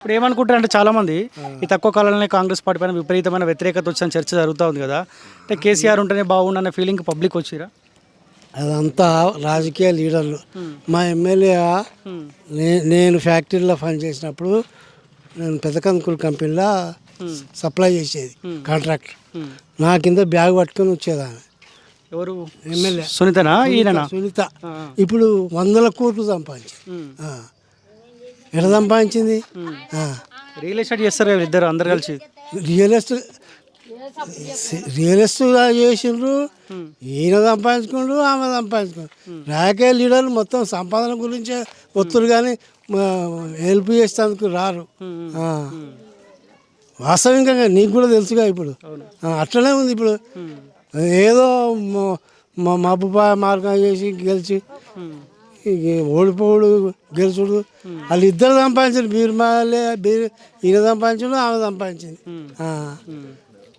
ఇప్పుడు ఏమనుకుంటారు అంటే చాలామంది ఈ తక్కువ కాలంలోనే కాంగ్రెస్ పార్టీ పైన విపరీతమైన వ్యతిరేకత వచ్చిన చర్చ జరుగుతూ ఉంది కదా. అంటే కేసీఆర్ ఉంటేనే బాగుండన్న ఫీలింగ్ పబ్లిక్ వచ్చిరా. అదంతా రాజకీయ లీడర్లు. మా ఎమ్మెల్యే నేను ఫ్యాక్టరీలో పనిచేసినప్పుడు నేను పెద్దకందుకూరు కంపెనీలో సప్లై చేసేది కాంట్రాక్టర్. నా కింద బ్యాగ్ పట్టుకొని వచ్చేదాన్ని. ఎవరు ఎమ్మెల్యే సునీతనా ఈయననా? సునీత. ఇప్పుడు 100 కోట్లు సంపాదించింది. ఎట్లా సంపాదించింది? రియల్ ఎస్టేట్ చేస్తారు కదా ఇద్దరు అందరు కలిసి. రియల్ ఎస్టేట్ రియల్ ఎస్టేట్ చేసిండ్రు. ఈయన సంపాదించుకుండ్రు, ఆమె సంపాదించుకుండ్రు. రాజకీయ లీడర్లు మొత్తం సంపాదన గురించే ఒత్తులు కానీ హెల్ప్ చేసేందుకు రారు. వాస్తవికంగా నీకు కూడా తెలుసుగా ఇప్పుడు అట్లనే ఉంది. ఇప్పుడు ఏదో మబ్బుపా మార్గం చేసి గెలిచి ఓడిపోడు గెలుచుడు వాళ్ళు ఇద్దరు సంపాదించారు. ఈయన సంపాదించాడు, ఆమె సంపాదించింది.